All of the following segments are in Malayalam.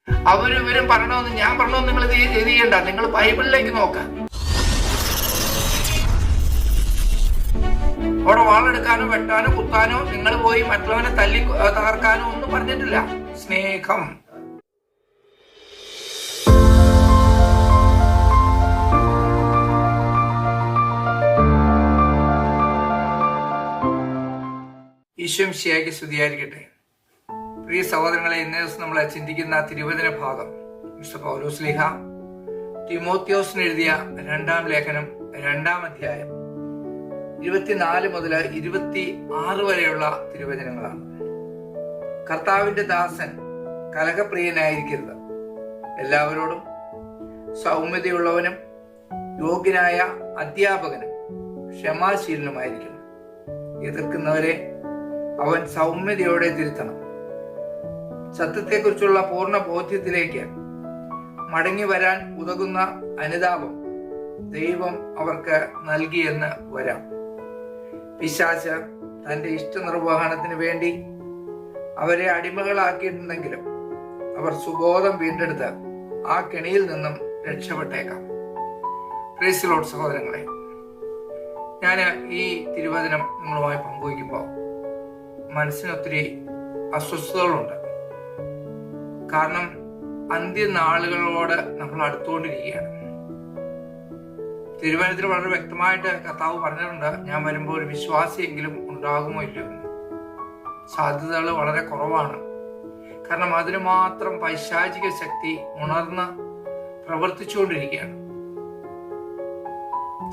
അവരിവരും പറയണമെന്ന് ഞാൻ പറയണമെന്ന് നിങ്ങൾ ഇത് ചെയ്യണ്ട. നിങ്ങൾ ബൈബിളിലേക്ക് നോക്കാം. അവിടെ വാളെടുക്കാനോ വെട്ടാനോ കുത്താനോ നിങ്ങൾ പോയി മറ്റുള്ളവനെ തല്ലി തകർക്കാനോ ഒന്നും പറഞ്ഞിട്ടില്ല. സ്നേഹം. ഈശോമിശിഹായ്ക്ക് സ്തുതിയായിരിക്കട്ടെ. പ്രിയ സഹോദരങ്ങളെ, ഇന്നേ ദിവസം നമ്മൾ ചിന്തിക്കുന്ന തിരുവചന ഭാഗം മിസ്റ്റർ പൗലോസ് ശ്ലീഹ തിമോത്തിയോസിന് എഴുതിയ 2-ാം ലേഖനം 2-ാം അധ്യായം 24 മുതൽ 26 വരെയുള്ള തിരുവചനങ്ങളാണ്. കർത്താവിന്റെ ദാസൻ കലഹപ്രിയനായിരിക്കരുത്, എല്ലാവരോടും സൗമ്യതയുള്ളവനും യോഗ്യനായ അധ്യാപകനും ക്ഷമാശീലനുമായിരിക്കണം. എതിർക്കുന്നവരെ അവൻ സൗമ്യതയോടെ തിരുത്തണം. സത്യത്തെക്കുറിച്ചുള്ള പൂർണ്ണ ബോധ്യത്തിലേക്ക് മടങ്ങി വരാൻ ഉതകുന്ന അനുതാപം ദൈവം അവർക്ക് നൽകിയെന്ന് വരാം. പിശാച് തന്റെ ഇഷ്ടനിർവഹണത്തിന് വേണ്ടി അവരെ അടിമകളാക്കിയിട്ടുണ്ടെങ്കിലും അവർ സുബോധം വീണ്ടെടുത്ത് ആ കെണിയിൽ നിന്നും രക്ഷപ്പെട്ടേക്കാം. Praise the Lord. സഹോദരങ്ങളെ, ഞാൻ ഈ തിരുവചനം നിങ്ങളുമായി പങ്കുവയ്ക്കുമ്പോൾ മനസ്സിന് ഒത്തിരി അസ്വസ്ഥതകളുണ്ട്. കാരണം അന്ത്യനാളുകളോട് നമ്മൾ അടുത്തുകൊണ്ടിരിക്കുകയാണ്. തിരുവചനത്തിൽ വളരെ വ്യക്തമായിട്ട് കർത്താവ് പറഞ്ഞിട്ടുണ്ട്, ഞാൻ വരുമ്പോൾ ഒരു വിശ്വാസിയെങ്കിലും ഉണ്ടാകുമോ ഇല്ലയോ എന്ന്. സാധ്യതകൾ വളരെ കുറവാണ്. കാരണം അതിന് മാത്രം പൈശാചിക ശക്തി ഉണർന്ന് പ്രവർത്തിച്ചുകൊണ്ടിരിക്കുകയാണ്.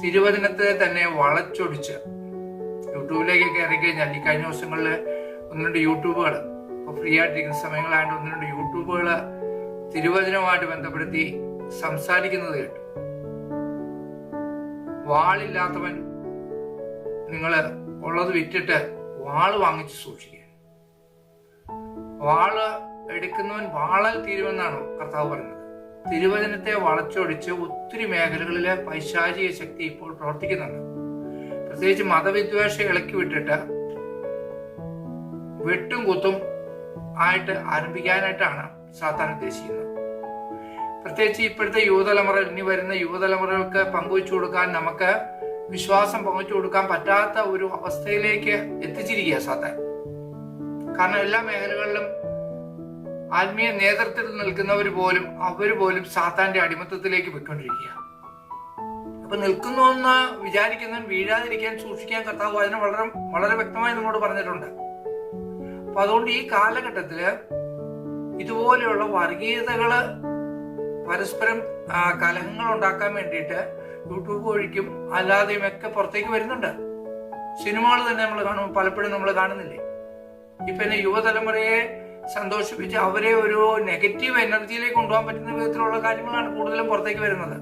തിരുവചനത്തെ തന്നെ വളച്ചൊടിച്ച് യൂട്യൂബിലേക്കൊക്കെ ഇറങ്ങിക്കഴിഞ്ഞാൽ ഈ കഴിഞ്ഞ ദിവസങ്ങളിൽ 1-2 യൂട്യൂബുകൾ, ഇപ്പോൾ ഫ്രീ ആയിട്ടിരിക്കുന്ന സമയങ്ങളായിട്ട് 1-2 യൂട്യൂബുകൾ തിരുവചനവുമായിട്ട് ബന്ധപ്പെടുത്തി സംസാരിക്കുന്നത് കേട്ടു. വാളില്ലാത്തവൻ നിങ്ങൾ ഉള്ളത് വിറ്റിട്ട് വാള് വാങ്ങിച്ച് സൂക്ഷിക്കുക. വാള് എടുക്കുന്നവൻ വാളാൽ തീരുമെന്നാണ് കർത്താവ് പറയുന്നത്. തിരുവചനത്തെ വളച്ചൊടിച്ച് ഒത്തിരി മേഖലകളിലെ പൈശാചിക ശക്തി ഇപ്പോൾ പ്രവർത്തിക്കുന്നുണ്ട്. പ്രത്യേകിച്ച് മതവിദ്വേഷം ഇളക്കി വിട്ടിട്ട് വെട്ടും കുത്തും ആയിട്ട് ആരംഭിക്കാനായിട്ടാണ് സാത്താൻ ഉദ്ദേശിക്കുന്നത്. പ്രത്യേകിച്ച് ഇപ്പോഴത്തെ യുവതലമുറ, ഇനി വരുന്ന യുവതലമുറകൾക്ക് പങ്കുവെച്ചു കൊടുക്കാൻ, നമുക്ക് വിശ്വാസം പങ്കുവെച്ചു കൊടുക്കാൻ പറ്റാത്ത ഒരു അവസ്ഥയിലേക്ക് എത്തിച്ചിരിക്കുക സാത്താൻ. കാരണം എല്ലാ മേഖലകളിലും ആത്മീയ നേതൃത്വത്തിൽ നിൽക്കുന്നവർ പോലും സാത്താന്റെ അടിമത്തത്തിലേക്ക് പോയിക്കൊണ്ടിരിക്കുക. അപ്പൊ നിൽക്കുന്നു എന്ന് വിചാരിക്കുന്നവൻ വീഴാതിരിക്കാൻ സൂക്ഷിക്കാൻ കർത്താവ് അതിനെ വളരെ വളരെ വ്യക്തമായി നമ്മളോട് പറഞ്ഞിട്ടുണ്ട്. അപ്പൊ അതുകൊണ്ട് ഈ കാലഘട്ടത്തില് ഇതുപോലെയുള്ള വർഗീയതകള്, പരസ്പരം കലഹങ്ങൾ ഉണ്ടാക്കാൻ വേണ്ടിയിട്ട് യൂട്യൂബ് വഴിക്കും അല്ലാതെയും ഒക്കെ പുറത്തേക്ക് വരുന്നുണ്ട്. സിനിമകൾ തന്നെ നമ്മൾ കാണുമ്പോൾ പലപ്പോഴും നമ്മൾ കാണുന്നില്ലേ, ഇപ്പൊ യുവതലമുറയെ സന്തോഷിപ്പിച്ച് അവരെ ഒരു നെഗറ്റീവ് എനർജിയിലേക്ക് കൊണ്ടുപോകാൻ പറ്റുന്ന വിധത്തിലുള്ള കാര്യങ്ങളാണ് കൂടുതലും പുറത്തേക്ക് വരുന്നത്.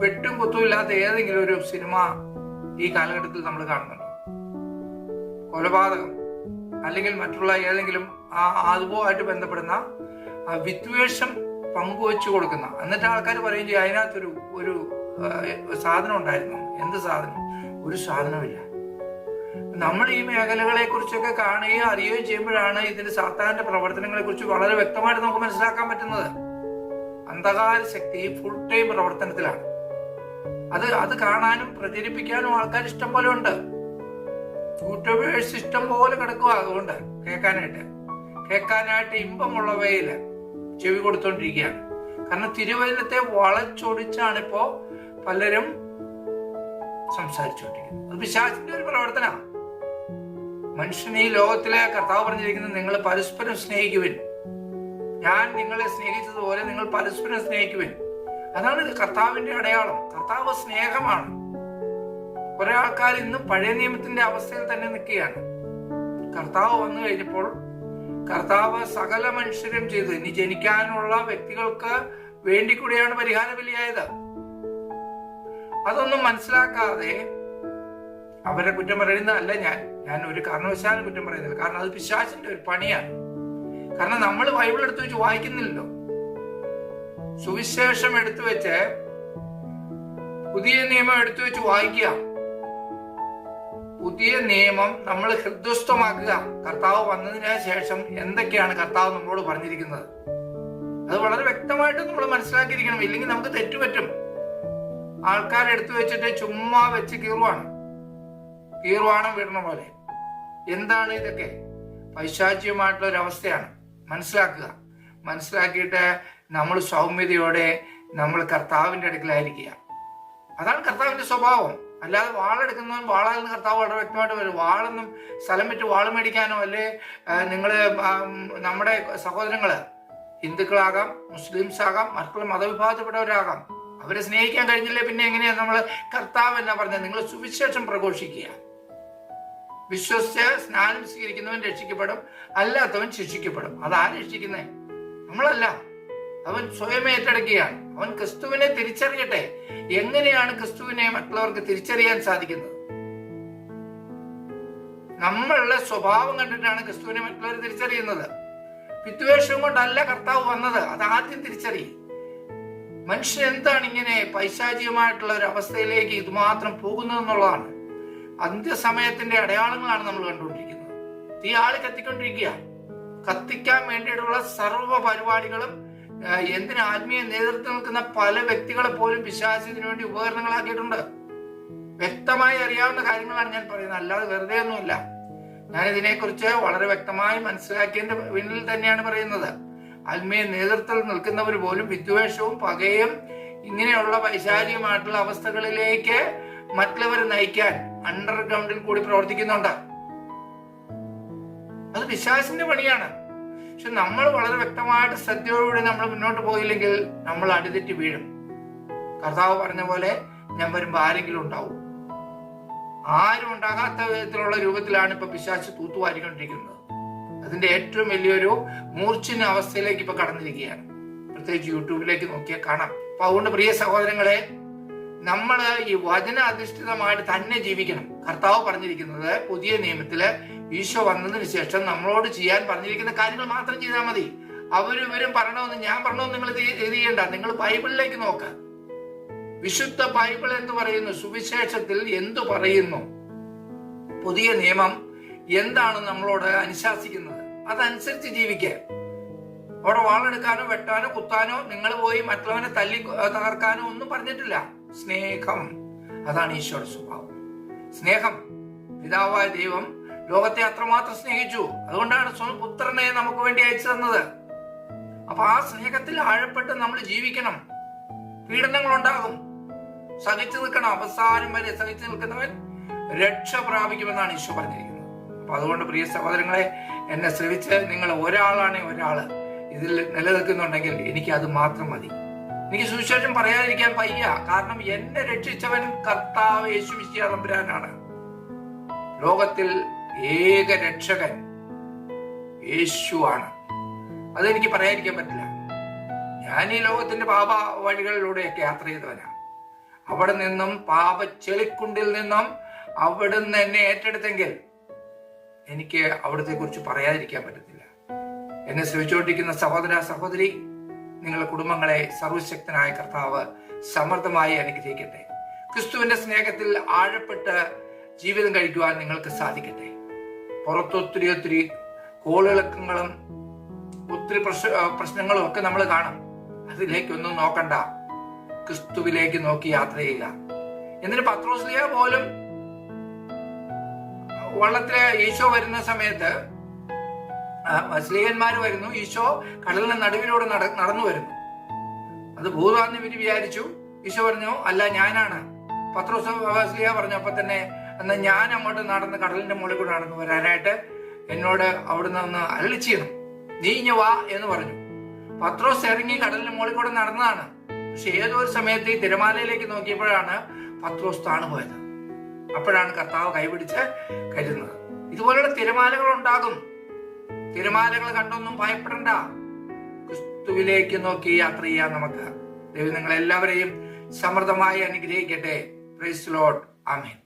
വെട്ടും കുത്തും ഇല്ലാത്ത ഏതെങ്കിലും ഒരു സിനിമ ഈ കാലഘട്ടത്തിൽ നമ്മൾ കാണുന്നുണ്ടോ? കൊലപാതകം അല്ലെങ്കിൽ മറ്റുള്ള ഏതെങ്കിലും അതുമായിട്ട് ബന്ധപ്പെടുന്ന വിദ്വേഷം പങ്കുവെച്ചു കൊടുക്കുന്ന, എന്നിട്ട് ആൾക്കാർ പറയും ചെയ്യും അതിനകത്തൊരു ഒരു സാധനം ഉണ്ടായിരുന്നു. എന്ത് സാധനം? ഒരു സാധനമില്ല. നമ്മൾ ഈ മേഖലകളെ കുറിച്ചൊക്കെ കാണുകയും അറിയുകയും ചെയ്യുമ്പോഴാണ് ഇതിന്റെ സാത്താന്റെ പ്രവർത്തനങ്ങളെ കുറിച്ച് വളരെ വ്യക്തമായിട്ട് നമുക്ക് മനസ്സിലാക്കാൻ പറ്റുന്നത്. അന്ധകാര ശക്തി ഫുൾ ടൈം പ്രവർത്തനത്തിലാണ്. അത് കാണാനും പ്രചരിപ്പിക്കാനും ആൾക്കാർ ഇഷ്ടം പോലെ ഉണ്ട്. യൂട്യൂബേഴ്സ് ഇഷ്ടം പോലെ കിടക്കുക. അതുകൊണ്ട് കേൾക്കാനായിട്ട് ഇമ്പമുള്ളവയില് ചെവി കൊടുത്തോണ്ടിരിക്കുകയാണ്. കാരണം തിരുവചനത്തെ വളച്ചൊടിച്ചാണ് ഇപ്പോ പലരും സംസാരിച്ചുകൊണ്ടിരിക്കുന്നത്. അത് പിശാചിന്റെ ഒരു പ്രവർത്തനമാണ്. മനുഷ്യൻ ഈ ലോകത്തിലെ കർത്താവ് പറഞ്ഞിരിക്കുന്നത്, നിങ്ങൾ പരസ്പരം സ്നേഹിക്കുവിൻ, ഞാൻ നിങ്ങളെ സ്നേഹിച്ചതുപോലെ നിങ്ങൾ പരസ്പരം സ്നേഹിക്കുവിൻ. അതാണ് കർത്താവിന്റെ അടയാളം. കർത്താവ് സ്നേഹമാണ്. കുറെ ആൾക്കാർ ഇന്നും പഴയ നിയമത്തിന്റെ അവസ്ഥയിൽ തന്നെ നിൽക്കുകയാണ്. കർത്താവ് വന്നു കഴിഞ്ഞപ്പോൾ കർത്താവ് സകല മനുഷ്യരും ചെയ്തു. ഇനി ജനിക്കാനുള്ള വ്യക്തികൾക്ക് വേണ്ടി കൂടിയാണ് പരിഹാര ബലിയായത്. അതൊന്നും മനസ്സിലാക്കാതെ അവരെ കുറ്റം പറയുന്നതല്ല ഞാൻ ഒരു കാരണവശാലും കുറ്റം പറയുന്നില്ല. കാരണം അത് പിശാചിന്റെ ഒരു പണിയാണ്. കാരണം നമ്മൾ ബൈബിൾ എടുത്തു വെച്ച് വായിക്കുന്നില്ലല്ലോ. സുവിശേഷം എടുത്തു വെച്ച്, പുതിയ നിയമം എടുത്തു വെച്ച് വായിക്കുക. പുതിയ നിയമം നമ്മൾ ഹൃദയസ്ഥമാക്കുക. കർത്താവ് വന്നതിന് ശേഷം എന്തൊക്കെയാണ് കർത്താവ് നമ്മളോട് പറഞ്ഞിരിക്കുന്നത്, അത് വളരെ വ്യക്തമായിട്ട് നമ്മൾ മനസ്സിലാക്കിയിരിക്കണം. ഇല്ലെങ്കിൽ നമുക്ക് തെറ്റുപറ്റും. ആൾക്കാരെടുത്തു വെച്ചിട്ട് ചുമ്മാ വെച്ച് കീറുവാണം വിടണ പോലെ. എന്താണ് ഇതൊക്കെ? പൈശാചികമായിട്ടുള്ള ഒരു അവസ്ഥയാണ്. മനസ്സിലാക്കിയിട്ട് നമ്മൾ സൗമ്യതയോടെ നമ്മൾ കർത്താവിന്റെ അടുക്കലായിരിക്കുക. അതാണ് കർത്താവിന്റെ സ്വഭാവം. അല്ലാതെ വാളെടുക്കുന്നവൻ വാളാകുന്ന കർത്താവ് വളരെ വ്യക്തമായിട്ട് വരും. വാളൊന്നും സ്ഥലം വിറ്റ് വാള് മേടിക്കാനോ അല്ലെ നിങ്ങള് നമ്മുടെ സഹോദരങ്ങള് ഹിന്ദുക്കളാകാം, മുസ്ലിംസ് ആകാം, മറ്റുള്ള മതവിഭാഗത്തിൽപ്പെട്ടവരാകാം, അവരെ സ്നേഹിക്കാൻ കഴിഞ്ഞില്ലേ പിന്നെ എങ്ങനെയാ നമ്മൾ കർത്താവ് എന്നാ പറഞ്ഞത്? നിങ്ങൾ സുവിശേഷം പ്രഘോഷിക്കുക. വിശ്വസിച്ച് സ്നാനം സ്വീകരിക്കുന്നവൻ രക്ഷിക്കപ്പെടും, അല്ലാത്തവൻ ശിക്ഷിക്കപ്പെടും. അതാര് രക്ഷിക്കുന്നേ? നമ്മളല്ല. അവൻ സ്വയം ഏറ്റെടുക്കുകയാണ്. അവൻ ക്രിസ്തുവിനെ തിരിച്ചറിയട്ടെ. എങ്ങനെയാണ് ക്രിസ്തുവിനെ മറ്റുള്ളവർക്ക് തിരിച്ചറിയാൻ സാധിക്കുന്നത്? നമ്മളുടെ സ്വഭാവം കണ്ടിട്ടാണ് ക്രിസ്തുവിനെ മറ്റുള്ളവർ തിരിച്ചറിയുന്നത്. വിദ്വേഷം കൊണ്ടല്ല കർത്താവ് വന്നത്. അത് ആദ്യം തിരിച്ചറിയും. മനുഷ്യൻ എന്താണ് ഇങ്ങനെ പൈശാചികമായിട്ടുള്ള ഒരു അവസ്ഥയിലേക്ക് ഇതുമാത്രം പോകുന്നതെന്നുള്ളതാണ്. അന്ത്യസമയത്തിന്റെ അടയാളങ്ങളാണ് നമ്മൾ കണ്ടുകൊണ്ടിരിക്കുന്നത്. തീ ആള് കത്തിക്കൊണ്ടിരിക്കുക. കത്തിക്കാൻ വേണ്ടിയിട്ടുള്ള സർവ്വ പരിപാടികളും എന്തിന് ആത്മീയ നേതൃത്വം നിൽക്കുന്ന പല വ്യക്തികളെ പോലും പിശാചിന് വേണ്ടി ഉപകരണങ്ങളാക്കിയിട്ടുണ്ട്. വ്യക്തമായി അറിയാവുന്ന കാര്യങ്ങളാണ് ഞാൻ പറയുന്നത്, അല്ലാതെ വെറുതെ ഒന്നുമില്ല. ഞാൻ ഇതിനെക്കുറിച്ച് വളരെ വ്യക്തമായി മനസ്സിലാക്കിയതിന്റെ പിന്നിൽ തന്നെയാണ് പറയുന്നത്. ആത്മീയ നേതൃത്വത്തിൽ നിൽക്കുന്നവർ പോലും വിദ്വേഷവും പകയും ഇങ്ങനെയുള്ള പൈശാചികമായിട്ടുള്ള അവസ്ഥകളിലേക്ക് മറ്റുള്ളവരെ നയിക്കാൻ അണ്ടർഗ്രൗണ്ടിൽ കൂടി പ്രവർത്തിക്കുന്നുണ്ട്. അത് പിശാചിന്റെ പണിയാണ്. പക്ഷെ നമ്മൾ വളരെ വ്യക്തമായിട്ട് ശ്രദ്ധയോടുകൂടി നമ്മൾ മുന്നോട്ട് പോയില്ലെങ്കിൽ നമ്മൾ അടിതെറ്റി വീഴും. കർത്താവ് പറഞ്ഞ പോലെ ഞാൻ വരുമ്പോ ആരെങ്കിലും ഉണ്ടാവും. ആരും ഉണ്ടാകാത്ത വിധത്തിലുള്ള രൂപത്തിലാണ് ഇപ്പൊ പിശാച് തൂത്തുവാരിക്കൊണ്ടിരിക്കുന്നത്. അതിന്റെ ഏറ്റവും വലിയൊരു മൂർച്ഛന അവസ്ഥയിലേക്ക് ഇപ്പൊ കടന്നിരിക്കുകയാണ്. പ്രത്യേകിച്ച് യൂട്യൂബിലേക്ക് നോക്കിയാൽ കാണാം. അപ്പൊ അതുകൊണ്ട് പ്രിയ സഹോദരങ്ങളെ, നമ്മൾ ഈ വചന അധിഷ്ഠിതമായിട്ട് തന്നെ ജീവിക്കണം. കർത്താവ് പറഞ്ഞിരിക്കുന്നത് പുതിയ നിയമത്തില് ഈശോ വന്നതിന് ശേഷം നമ്മളോട് ചെയ്യാൻ പറഞ്ഞിരിക്കുന്ന കാര്യങ്ങൾ മാത്രം ചെയ്താൽ മതി. ഇവരും പറയണമെന്ന് ഞാൻ പറയണമെന്ന് നിങ്ങൾ ഇത് ചെയ്യണ്ട. നിങ്ങൾ ബൈബിളിലേക്ക് നോക്ക്. വിശുദ്ധ ബൈബിൾ എന്ത് പറയുന്നു? സുവിശേഷത്തിൽ എന്തു പറയുന്നു? പുതിയ നിയമം എന്താണ് നമ്മളോട് അനുശാസിക്കുന്നത്? അതനുസരിച്ച് ജീവിക്കുക. അവിടെ വാളെടുക്കാനോ വെട്ടാനോ കുത്താനോ നിങ്ങൾ പോയി മറ്റുള്ളവനെ തല്ലി തകർക്കാനോ ഒന്നും പറഞ്ഞിട്ടില്ല. സ്നേഹം, അതാണ് ഈശോയുടെ സ്വഭാവം. സ്നേഹം. പിതാവായ ദൈവം ലോകത്തെ അത്രമാത്രം സ്നേഹിച്ചു. അതുകൊണ്ടാണ് സ്വന്തം പുത്രനെ നമുക്ക് വേണ്ടി അയച്ചു തന്നത്. അപ്പൊ ആ സ്നേഹത്തിൽ ആഴപ്പെട്ട് നമ്മൾ ജീവിക്കണം. പീഡനങ്ങൾ ഉണ്ടാകും, സഹിച്ചു നിൽക്കണം. അവസാനം വരെ സഹിച്ചു നിൽക്കുന്നവൻ രക്ഷ പ്രാപിക്കുമെന്നാണ് ഈശോ പറഞ്ഞിരിക്കുന്നത്. അപ്പൊ അതുകൊണ്ട് പ്രിയ സഹോദരങ്ങളെ, എന്നെ ശ്രവിച്ച് നിങ്ങൾ ഒരാളാണ് ഒരാള് ഇതിൽ നിലനിൽക്കുന്നുണ്ടെങ്കിൽ എനിക്ക് അത് മാത്രം മതി. എനിക്ക് സുവിശേഷം പറയാതിരിക്കാൻ വയ്യ. കാരണം എന്നെ രക്ഷിച്ചവൻ കർത്താവ് യേശു മിശിഹാ തമ്പുരാനാണ്. ലോകത്തിൽ ഏക രക്ഷകൻ യേശുവാണ്. അതെനിക്ക് പറയാതിരിക്കാൻ പറ്റില്ല. ഞാൻ ഈ ലോകത്തിന്റെ പാപ വഴികളിലൂടെയൊക്കെ യാത്ര ചെയ്തവനാണ്. അവിടെ നിന്നും പാപ ചെളിക്കുണ്ടിൽ നിന്നും അവിടുന്ന് എന്നെ ഏറ്റെടുത്തെങ്കിൽ എനിക്ക് അവിടത്തെ കുറിച്ച് പറയാതിരിക്കാൻ പറ്റത്തില്ല. എന്നെ ശ്രമിച്ചുകൊണ്ടിരിക്കുന്ന സഹോദര സഹോദരി, നിങ്ങളുടെ കുടുംബങ്ങളെ സർവശക്തനായ കർത്താവ് സമൃദ്ധമായി അനുഗ്രഹിക്കട്ടെ. ക്രിസ്തുവിന്റെ സ്നേഹത്തിൽ ആഴപ്പെട്ട് ജീവിതം കഴിക്കുവാൻ നിങ്ങൾക്ക് സാധിക്കട്ടെ. പുറത്തൊത്തിരി കോളിളക്കങ്ങളും ഒത്തിരി പ്രശ്നങ്ങളും ഒക്കെ നമ്മൾ കാണും. അതിലേക്കൊന്നും നോക്കണ്ട. ക്രിസ്തുവിലേക്ക് നോക്കി യാത്ര ചെയ്യുക. എന്നിട്ട് പത്രോസ്ലിയ പോലും വള്ളത്തിലെ ഈശോ വരുന്ന സമയത്ത് സ്ലീഹന്മാര് വരുന്നു, ഈശോ കടലിന്റെ നടുവിലൂടെ നടന്നു വരുന്നു. അത് ഭൂതാന്ന് ഇവര് വിചാരിച്ചു. ഈശോ പറഞ്ഞു, അല്ല ഞാനാണ്. പത്രോസ്ലിയ പറഞ്ഞു, അപ്പൊ തന്നെ എന്നാ ഞാൻ അങ്ങോട്ട് നടന്ന് കടലിന്റെ മുകളിൽ കൂടെ നടന്നു വരാനായിട്ട് എന്നോട് അവിടുന്ന് ഒന്ന് അരളി ചെയ്യണം, നീ ഇഞ്ഞ വാ എന്ന് പറഞ്ഞു. പത്രോസ് ഇറങ്ങി കടലിന്റെ മുകളിൽ കൂടെ നടന്നതാണ്. പക്ഷെ ഏതോ ഒരു സമയത്ത് ഈ തിരമാലയിലേക്ക് നോക്കിയപ്പോഴാണ് പത്രോസ് താണുപോയത്. അപ്പോഴാണ് കർത്താവ് കൈപിടിച്ച് കരുതുന്നത്. ഇതുപോലുള്ള തിരമാലകൾ ഉണ്ടാകും. തിരമാലകൾ കണ്ടൊന്നും ഭയപ്പെടണ്ട. ക്രിസ്തുവിലേക്ക് നോക്കി യാത്ര ചെയ്യാൻ നമുക്ക്. ദൈവം നിങ്ങളെല്ലാവരെയും സമൃദ്ധമായി അനുഗ്രഹിക്കട്ടെ. Praise the Lord. ആമേൻ.